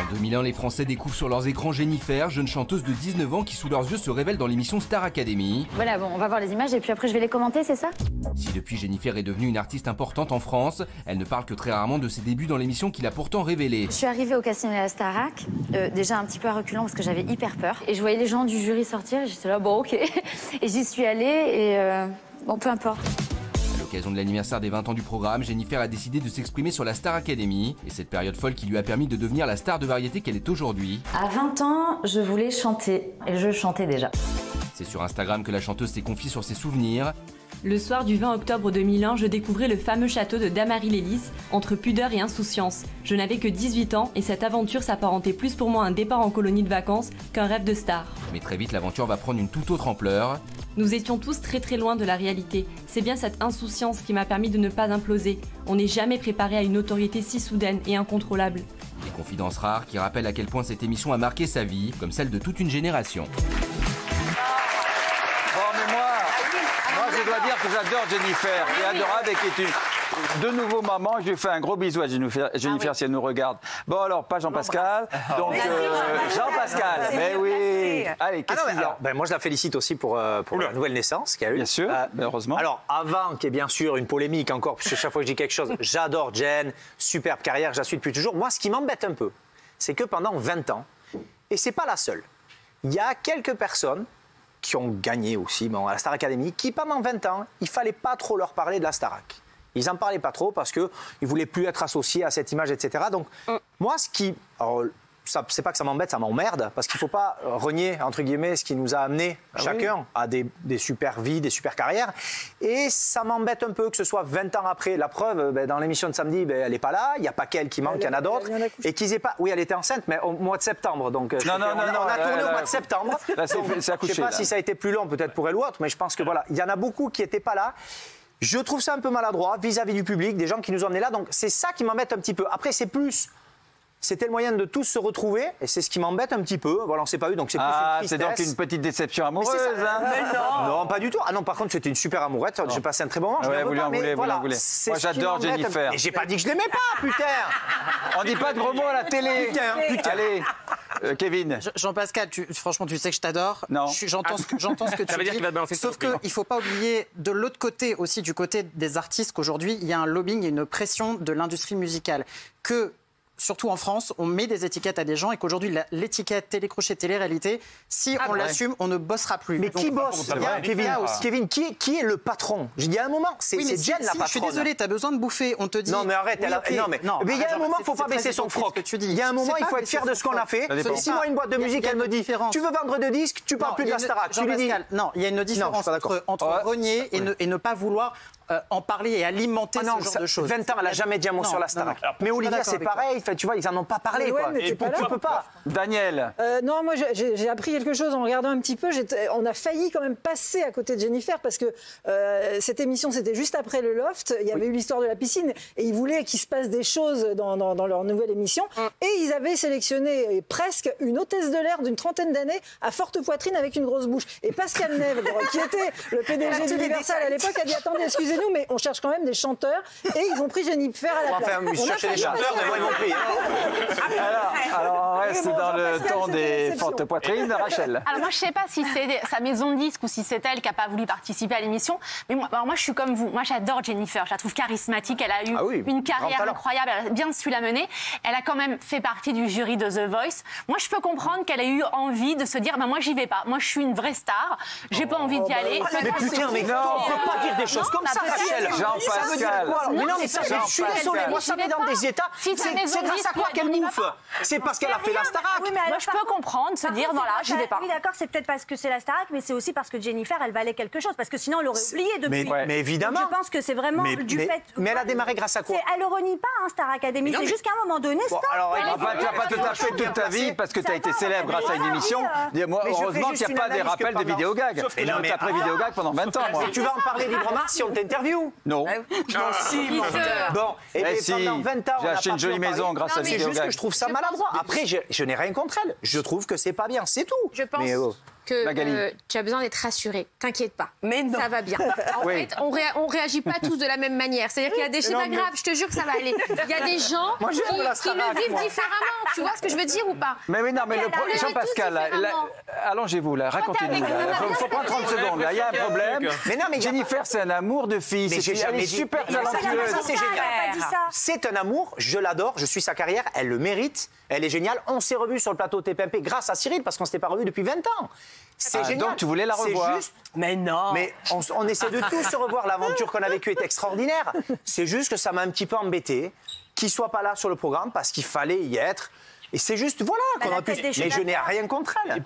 En 2001, les Français découvrent sur leurs écrans Jennifer, jeune chanteuse de 19 ans qui sous leurs yeux se révèle dans l'émission Star Academy. Voilà, bon, on va voir les images et puis après je vais les commenter, c'est ça? Si depuis Jennifer est devenue une artiste importante en France, elle ne parle que très rarement de ses débuts dans l'émission qu'il a pourtant révélée. Je suis arrivée au casting de la Starac, déjà un petit peu à reculons parce que j'avais hyper peur. Et je voyais les gens du jury sortir et j'étais là, bon ok. Et j'y suis allée et bon, peu importe. À l'occasion de l'anniversaire des 20 ans du programme, Jennifer a décidé de s'exprimer sur la Star Academy. Et cette période folle qui lui a permis de devenir la star de variété qu'elle est aujourd'hui. À 20 ans, je voulais chanter et je chantais déjà. C'est sur Instagram que la chanteuse s'est confiée sur ses souvenirs. Le soir du 20 octobre 2001, je découvrais le fameux château de Damary-Lélis, entre pudeur et insouciance. Je n'avais que 18 ans et cette aventure s'apparentait plus pour moi à un départ en colonie de vacances qu'un rêve de star. Mais très vite, l'aventure va prendre une toute autre ampleur. Nous étions tous très loin de la réalité. C'est bien cette insouciance qui m'a permis de ne pas imploser. On n'est jamais préparé à une notoriété si soudaine et incontrôlable. Des confidences rares qui rappellent à quel point cette émission a marqué sa vie, comme celle de toute une génération. Je dois dire que j'adore Jennifer, qui est adorable et qui est une de nouveau maman. Je lui fais un gros bisou à Jennifer, si elle nous regarde. Bon alors, pas Jean-Pascal, donc Jean-Pascal, mais oui. Allez, qu'est-ce qu'il y a? Moi je la félicite aussi pour la nouvelle naissance qu'elle a eue. Bien sûr, heureusement. Alors avant qu'il y ait bien sûr une polémique encore, puisque chaque fois que je dis quelque chose, j'adore Jen, superbe carrière, je la suis depuis toujours. Moi ce qui m'embête un peu, c'est que pendant 20 ans, et c'est pas la seule, il y a quelques personnes qui ont gagné aussi à la Star Academy, qui pendant 20 ans, il fallait pas trop leur parler de la Starac. Ils n'en parlaient pas trop parce qu'ils ne voulaient plus être associés à cette image, etc. Donc, moi, ce qui... Alors, c'est pas que ça m'embête, ça m'emmerde, parce qu'il ne faut pas renier, entre guillemets, ce qui nous a amené chacun à des super vies, des super carrières. Et ça m'embête un peu que ce soit 20 ans après. La preuve, dans l'émission de samedi, elle n'est pas là, il n'y a pas qu'elle qui manque, il y en a d'autres. Et qu'ils aient pas... Oui, elle était enceinte, mais au mois de septembre. Donc, on a tourné au mois de septembre. Là, je ne sais pas si ça a été plus long, peut-être pour elle ou autre, mais je pense que voilà, il y en a beaucoup qui n'étaient pas là. Je trouve ça un peu maladroit vis-à-vis du public, des gens qui nous ont amenés là. Donc, c'est ça qui m'embête un petit peu. Après, c'est plus... C'était le moyen de tous se retrouver, et c'est ce qui m'embête un petit peu. Voilà, on ne s'est pas eu, donc c'est plus une tristesse. C'est donc une petite déception amoureuse, hein? Non, pas du tout. Ah non, par contre, c'était une super amourette. J'ai passé un très bon moment. Moi, j'adore Jennifer. Et j'ai pas dit que je l'aimais pas, putain. On dit pas de gros mots à la télé. Putain. Allez, Kevin. Jean-Pascal, franchement, tu sais que je t'adore. Non. J'entends ce que tu dis. Sauf qu'il ne faut pas oublier, de l'autre côté aussi, du côté des artistes, qu'aujourd'hui, il y a un lobbying et une pression de l'industrie musicale. Surtout en France, on met des étiquettes à des gens et qu'aujourd'hui, l'étiquette télécrochet, télé-réalité, si on l'assume, on ne bossera plus. Mais qui bosse? Kevin, qui est le patron? J'ai dit à un moment, c'est Jen la patronne. Je suis désolée, tu as besoin de bouffer, on te dit... Non mais arrête, il y a un moment, il ne faut pas baisser son froc. Il y a un moment, il faut être fier de ce qu'on a fait. Si moi, une boîte de musique, elle me dit, tu veux vendre de disques, tu parles plus de la Starac. Tu lui dis... Non, il y a une différence entre renier et ne pas vouloir en parler et alimenter ce genre de choses. 20 ans, elle n'a jamais dit un mot sur la Starac. Mais Olivia, c'est pareil, tu vois, ils n'en ont pas parlé. Et tu peux pas. Daniel. Non, moi j'ai appris quelque chose en regardant un petit peu. On a failli quand même passer à côté de Jennifer parce que cette émission c'était juste après le Loft. Il y avait eu l'histoire de la piscine et ils voulaient qu'il se passe des choses dans leur nouvelle émission. Et ils avaient sélectionné presque une hôtesse de l'air d'une trentaine d'années à forte poitrine avec une grosse bouche. Et Pascal Nègre, qui était le PDG d'Universal à l'époque, a dit attendez, excusez-nous, mais on cherche quand même des chanteurs. Et ils ont pris Jennifer à la place. Ils cherchaient des chanteurs, mais moi ils m'ont pris. Alors, on reste dans le ton des fortes poitrines. Rachel. Alors moi, je ne sais pas si c'est sa maison de disque ou si c'est elle qui n'a pas voulu participer à l'émission. Mais moi, je suis comme vous. Moi, j'adore Jennifer. Je la trouve charismatique. Elle a eu une carrière incroyable. Elle a bien su la mener. Elle a quand même fait partie du jury de The Voice. Moi, je peux comprendre qu'elle a eu envie de se dire moi, j'y vais pas. Moi, je suis une vraie star. J'ai pas envie d'y aller. Mais putain, mais non, on peut pas dire des choses comme ça, Rachel. Jean-Pascal. Mais non, mais ça, je suis désolé. Moi, ça met dans des états. C'est grâce à quoi qu'elle mouffe? C'est parce qu'elle a fait la Starac. Moi, je peux comprendre, se dire, voilà, j'y vais pas. Oui, d'accord, c'est peut-être parce que c'est la Starac, mais c'est aussi parce que Jennifer, elle valait quelque chose. Parce que sinon, elle aurait oublié depuis. Mais évidemment. Donc, je pense que c'est vraiment du fait. Mais elle a démarré grâce à quoi? Elle ne renie pas, Star Academy. C'est juste qu'à un moment donné, stop. Tu vas pas te taper toute ta vie parce que tu as été célèbre grâce à une émission. Moi, heureusement qu'il n'y a pas des rappels de vidéogags. Et non, mais après vidéogag pendant 20 ans, moi. Tu vas en parler librement si on t'interviewe? Non. Bon, et pendant 20 ans, j'ai acheté une jolie maison grâce à vidéogag. C'est juste que je trouve ça maladroit. Après, je n'ai rien contre elle. Je trouve que c'est pas bien, c'est tout. Je pense. que tu as besoin d'être rassurée. T'inquiète pas. Mais non. Ça va bien. En fait, on réagit pas tous de la même manière. C'est-à-dire qu'il y a des... C'est pas grave, je te jure que ça va aller. Il y a des gens qui le vivent différemment. Tu vois ce que je veux dire ou pas? Mais non, mais Jean-Pascal, allongez-vous là, racontez-nous. Il faut prendre 30 secondes. Il y a un problème. Mais non, mais Jennifer, c'est un amour de fille. Elle est super talentueuse. C'est génial. C'est un amour, je l'adore, je suis sa carrière, elle le mérite, elle est géniale. On s'est revus sur le plateau TPMP grâce à Cyril parce qu'on ne s'était pas revus depuis 20 ans. C'est génial. Donc tu voulais la revoir. Juste... Mais non. Mais on essaie de tous se revoir. L'aventure qu'on a vécue est extraordinaire. C'est juste que ça m'a un petit peu embêté qu'il soit pas là sur le programme parce qu'il fallait y être. Et c'est juste, voilà, qu'on a pu... Mais je n'ai rien contre elle.